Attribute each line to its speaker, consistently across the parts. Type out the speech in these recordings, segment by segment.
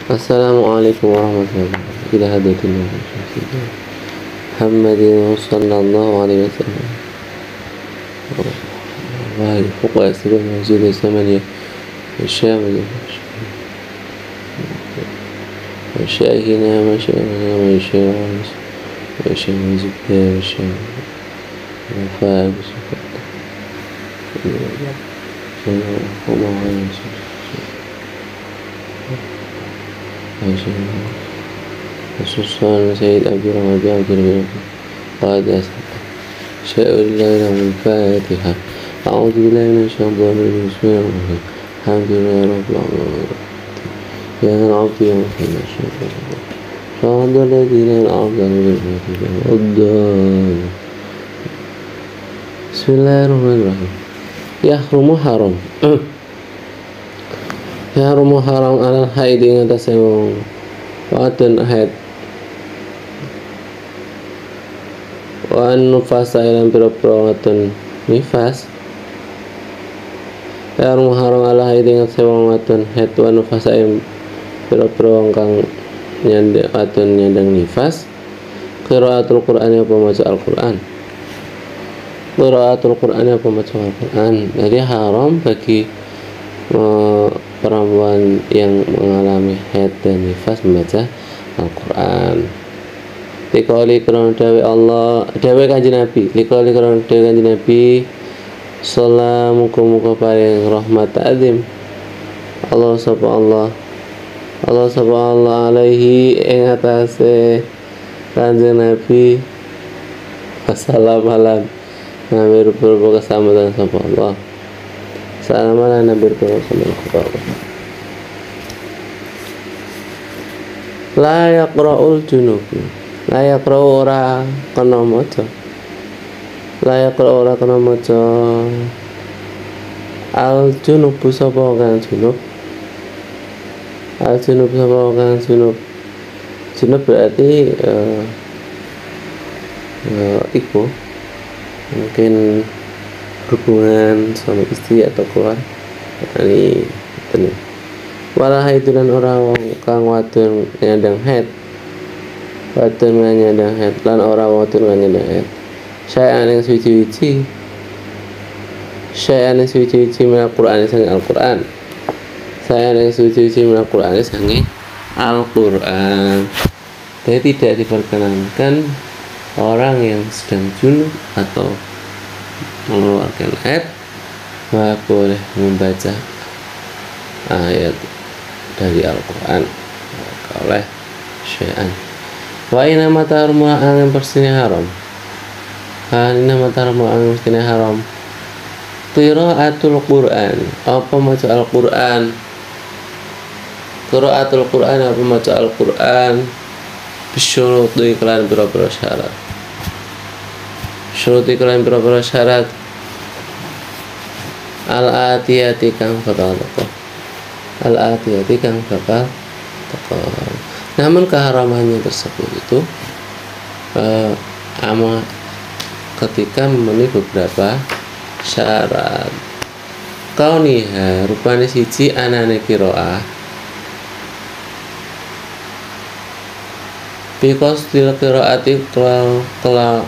Speaker 1: Assalamualaikum warahmatullahi wabarakatuh. Ila hadratin Muhammadin sallallahu alaihi wasallam. Wahai fuqa asrul mawjud zamaniya Syamil Syaikhina masyarakat masyarakat masyarakat zubir masyarakat wafah خصوصا سيد عبد الرحمن بن عبد الرحمن قال شاء الله له الفاتحة. أعوذ بالله من الشيطان الرجيم. بسم الله الرحمن الرحيم. الحمد لله رب العالمين. يا ذا العبد يا محمد صراط الذين أنعمت عليهم. بسم الله الرحمن الرحيم. يحرم حرام Yahrumu haram alal haidi ing atase wong wadon haid wa nufasa lan pira-pira wadon nifas. Yahrumu haram alal haidi ing atase wong wadon haid wa nufasa ing pira-pira wong kang wadon nyandang nifas. Qiraatul Qur'ani apa maca Al-Qur'an. Qiraatul Qur'ani apa maca Al-Qur'an. Jadi haram bagi perempuan yang mengalami haid dan nifas membaca Al-Quran. Likali krono dawe Allah, dawe kanjeng Nabi. Likali krono dawe kanjeng Nabi. Salam muga-muga paring rahmat azim. Allah sapa Allah alaihi ing atase kanjeng Nabi. Assalamualaikum. Nabi berbuka keselamatan sapa Allah. Salaman Nabi berkata la yaqra'ul junub. La yaqra'u ora kena maca. La yaqra'u ora kena maca al junub sapa kang junub. Al junub sapa kang junub. Junub berarti iku mungkin hubungan suami istri atau keluarga ini betul. Walah itu dan orang kang wadon nyandang haid, wadon nyandang haid lan orang wadon nyandang haid. Saya aneh suci-suci minal Qur'an sange Al-Qur'an. Saya aneh suci-suci minal Qur'an sange Al-Qur'an. Jadi tidak diperkenankan orang yang sedang junub atau mengeluarkan haid boleh membaca ayat dari Al-Quran oleh syai'an. Wa inna matarmu angin persini haram. Inna matarmu angin persini haram. Qiraatul Quran apa maca Al-Quran. Qiraatul Quran apa maca Al-Quran. Bisyuruti iklan biro-biro syarat. Syurut iklan biro-biro syarat. Al-atiyati kang bakal teko. Al-atiyati kang bakal teko. Namun keharamannya tersebut itu ketika memenuhi beberapa syarat. Kauniha rupane siji anane qiraah because til qiraati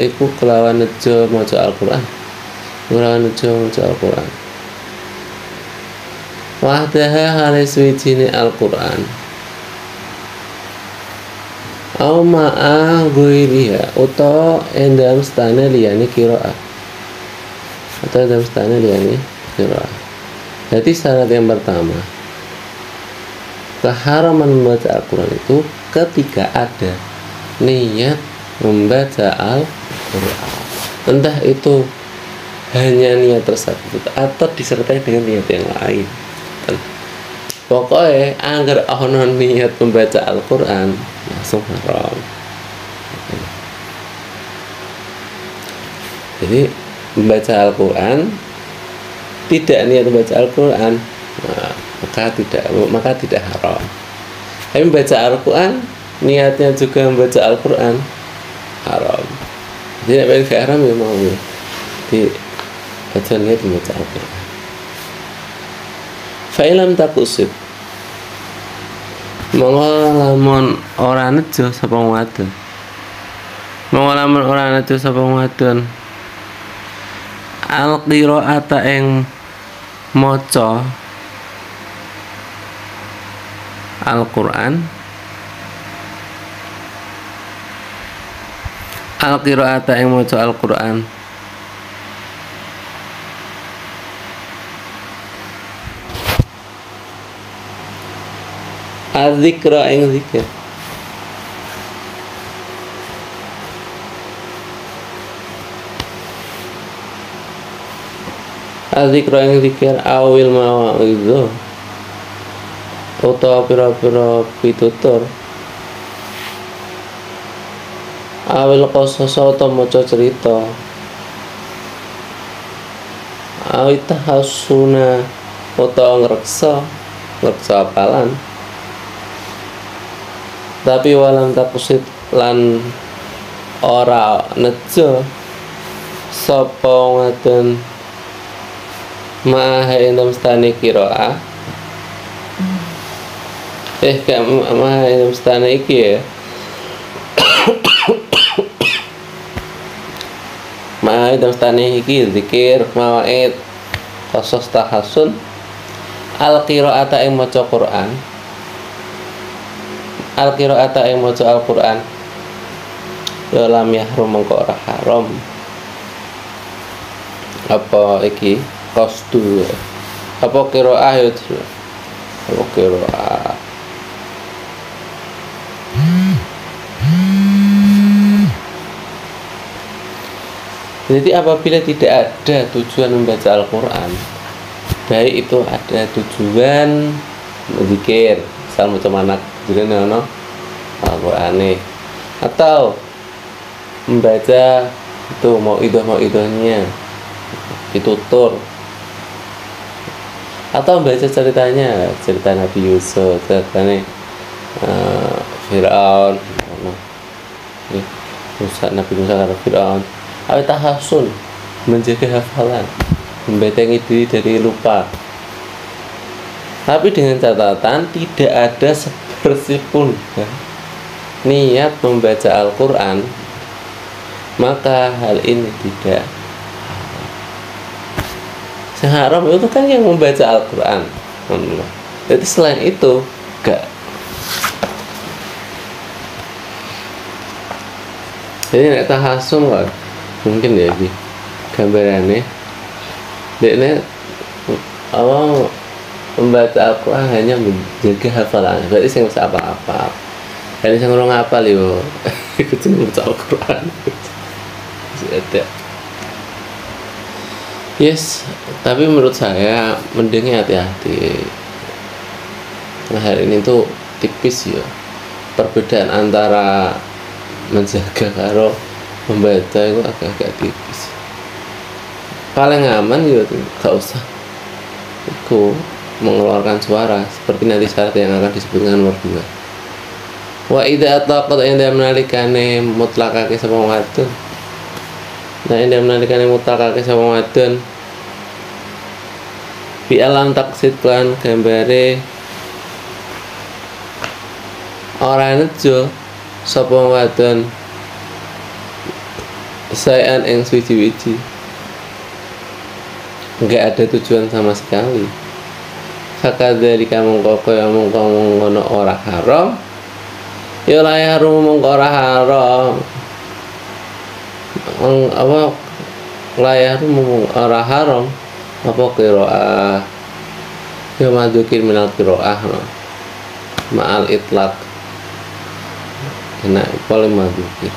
Speaker 1: iku kelawan nejo maca Al-Qur'an. Kelawan nejo maca Al-Qur'an. Wahdaha halis wijine Al-Qur'an. Au ma'a ghairiha utawa endam stane liyane qiraah. Atau endam stane liyane qiraah. Jadi syarat yang pertama, keharaman membaca Al-Quran itu ketika ada niat membaca Al-Quran. Entah itu hanya niat tersebut atau disertai dengan niat yang lain. Pokoknya agar ono niat membaca Al-Quran langsung haram. Jadi membaca Al-Quran tidak niat membaca Al-Quran, nah, maka tidak haram. Tapi membaca Al-Quran niatnya juga membaca Al-Quran haram. Jadi apa yang haram ya mau di baca niat membaca Al-Quran. Fa'ilam takusib Monggo lamun ora nejo sapa wadon. Monggo lamun ora nejo sapa wadon. Al-qiraata ing maca Al-Qur'an. Al-qiraata ing maca Al-Qur'an. Az-zikra ing zikir. Az-zikra ing zikir awil mawa'idho utawa pira-pira pitutur awil qasas utawa maca cerita awit tahassuna utawa ngreksa apalan. Tapi walam takusit lan ora nejo sapa wadon ma'aha indam stani qiraah. Gak ma'aha indam stani iki ya. Ma'aha indam stani iki zikir mawaid qasas tahassun al-qiraata ing maca Quran. Al-qiraata ing maca Al-Qur'an ya lam yahrum mengko ora haram. Apa iki qasdu apa qiraah ya apa qiraah. Jadi apabila tidak ada tujuan membaca Al-Qur'an, baik itu ada tujuan berzikir misal maca manak jadi ono Al-Qur'ane atau membaca itu mau idahnya ditutur atau membaca ceritanya cerita Nabi Yusuf ceritanya Fir'aun Nabi Musa karena Fir'aun awet tahassun menjaga hafalan membentengi diri dari lupa. Tapi dengan catatan tidak ada sebersih pun niat membaca Al-Quran, maka hal ini tidak haram. Itu kan yang membaca Al-Quran. Jadi selain itu enggak. Jadi nek tahassum kok mungkin ya di gambarannya dekne awal membaca Al-Quran hanya menjaga hafalan. Berarti saya nggak usah apa-apa. Ini saya ngurung hafal yo. Ikut membaca Al-Quran. Ada. Yes, tapi menurut saya mending hati-hati. Nah, hari ini tuh tipis ya. Perbedaan antara menjaga karo membaca itu agak-agak tipis. Paling aman ya nggak usah itu mengeluarkan suara seperti nanti syarat yang akan disebutkan nomor 2. Wa idza ataqad inda menalikane mutlakake sapa wadon. Nah inda menalikane mutlakake sapa wadon bi alam taksid lan gambare ora nejo sapa wadon sayan ing suci-wici. Enggak ada tujuan sama sekali. Fakadzalika mongko kaya mongko ngono ora haram. Ya la haram mongko ora haram. Apa la haram mongko ora haram. Apa qiraah? Ya madzukir minal qiraah no. Ma'al itlaq. Enak paling madzukir.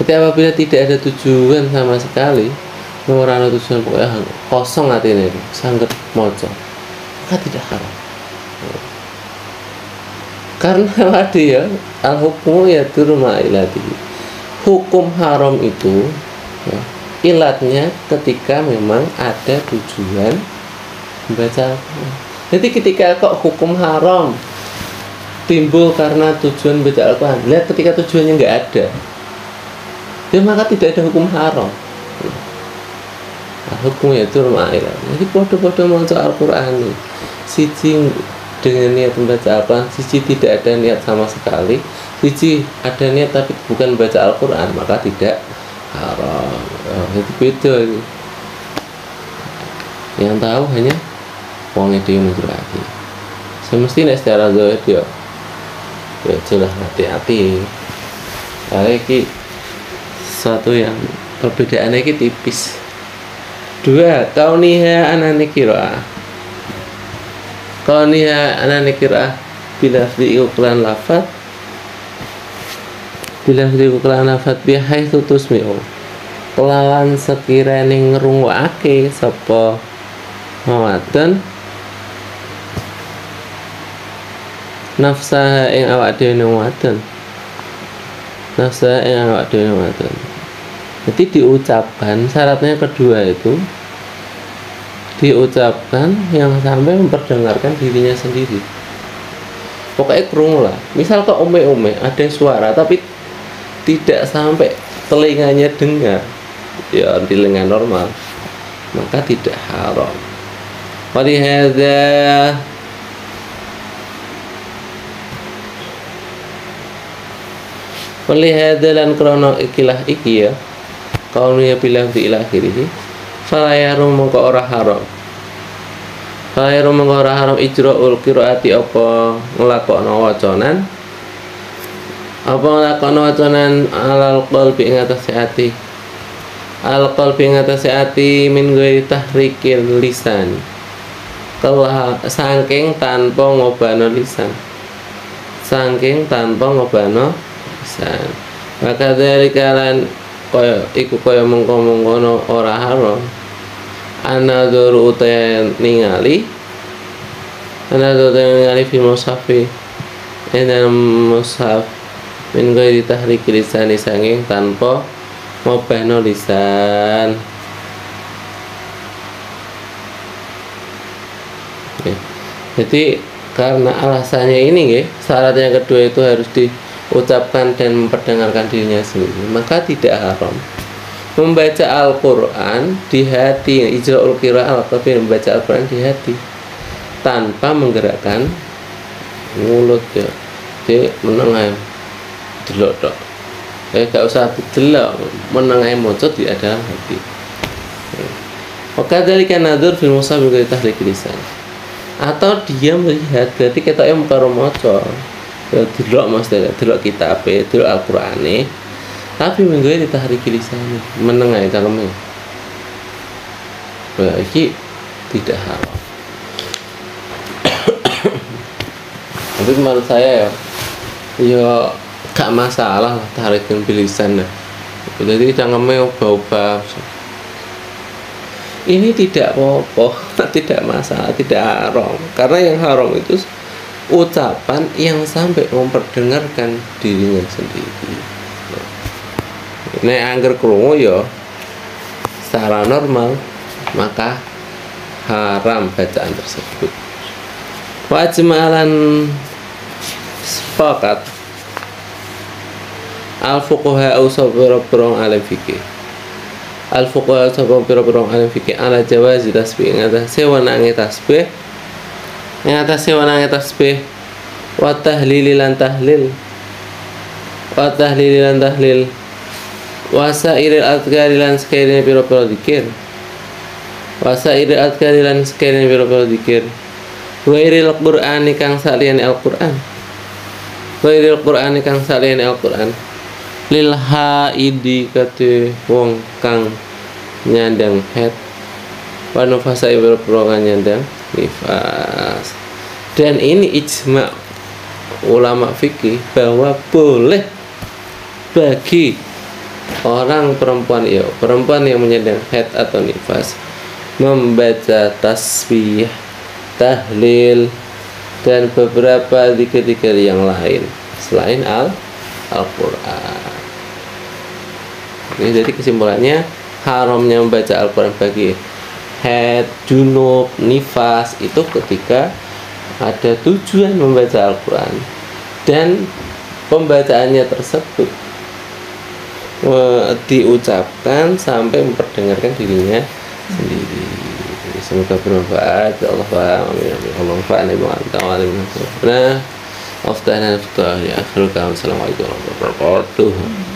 Speaker 1: Jadi apabila tidak ada tujuan sama sekali, ora ana tujuan pokoknya kosong atine sangget maca. Maka tidak haram. Karena tadi ya al-hukmu ya turma ilati. Hukum haram itu ya, ilatnya ketika memang ada tujuan membaca Al-Quran. Jadi ketika kok hukum haram timbul karena tujuan baca Al-Quran, lihat ketika tujuannya nggak ada, ya maka tidak ada hukum haram. Hukum itu rumah ilah. Jadi podo-podo maca Al-Quran siji dengan niat membaca Al-Quran, siji tidak ada niat sama sekali, siji ada niat tapi bukan baca Al-Quran, maka tidak haram. Itu beda itu. Yang tahu hanya wong itu lagi. Semestinya secara zahir ya jelas hati-hati. Ini suatu yang perbedaannya ini tipis. Dua, kauniha anane qiraah. Kauniha anane qiraah bilafzi uklan lafat. Bilafzi uklan lafat bihaitsu tusmi'u. Kelawan sekirane ngrungokake sapa mawadon nafsa ing awak dhewe wadon. Nafsa ing awak dhewe wadon. Jadi diucapkan syaratnya kedua itu diucapkan yang sampai memperdengarkan dirinya sendiri. Pokoknya krungu lah. Misal ke ome-ome ada suara tapi tidak sampai telinganya dengar, ya telinga normal, maka tidak haram. Walihada lan krono ikilah iki ya. Kaunu ya bilang di ilakhirih falayarum mongko ora haram. Falayarum mongko ora haram ijra'ul qiraati apa nglakokno wacanan. Apa nglakokno wacanan alal qalbi ing atase ati. Al qalbi ing atase ati min ghairi tahrikil lisan. Kelah saking tanpa ngobano lisan. Saking tanpa ngobano lisan. Maka dari kalian kaya iku kaya mengko-mengkono ora haram. Anadzuru utayan ningali fi mushafi ing mushaf min ghairi tahrik lisan sanging tanpa ngobahno lisan. Oke. Jadi karena alasannya ini nggih, syarat yang kedua itu harus diucapkan dan memperdengarkan dirinya sendiri, maka tidak haram membaca Al-Quran di hati, ijra'ul qira'ah tapi membaca Al-Quran di hati tanpa menggerakkan mulut ya. Jadi menengai delok tok. Gak usah delok, menengai mocot di dalam hati. Maka dari kanadur fil mushaf bi tahrik lisan. Atau dia melihat, berarti ketoknya karo maca. Ya delok maksudnya, delok kitabe, delok Al-Qur'ane. Tapi menggawe ditahrik lisan, menengai kaleme. Iki tidak haram. Tapi menurut saya ya gak masalah lah tahrikin bilisan lah. Jadi cangkeme ubah-ubah. Ini tidak apa-apa, tidak masalah, tidak haram. Karena yang haram itu ucapan yang sampai memperdengarkan dirinya sendiri. Nek angger krungu ya secara normal, maka haram bacaan tersebut. Wajmalan sepakat al-fuqaha usabara-barang alim fikih. Al-fuqaha usabara-barang alim fikih ala jawazi tasbih ngata sewanange tasbih. Ngata sewanange tasbih wa tahlil lan tahlil. Wa tahlil lan tahlil. Wasairil adhkari lan sekiranya piro-piro dzikir. Wasairil adhkari lan sekiranya piro-piro dzikir. Wairil Qur'ani kang saliyane Al-Qur'an. Wairil Qur'ani kang saliyane Al-Qur'an. Lil haidi kate wong kang nyandang haid. Wa nufasa piro-piro kang nyandang nifas. Dan ini ijma' ulama fikih bahwa boleh bagi orang perempuan yang menyandang haid atau nifas membaca tasbih, tahlil dan beberapa zikir-zikir yang lain selain Al-Qur'an. Ini jadi kesimpulannya haramnya membaca Al-Qur'an bagi haid, junub, nifas itu ketika ada tujuan membaca Al-Qur'an dan pembacaannya tersebut diucapkan sampai memperdengarkan dirinya sendiri. semoga bermanfaat. Ya Allah, paham. Amin amin. Allah fa'ala bima anta wa alim. Nah, aftana futuh ya. Assalamualaikum warahmatullahi wabarakatuh.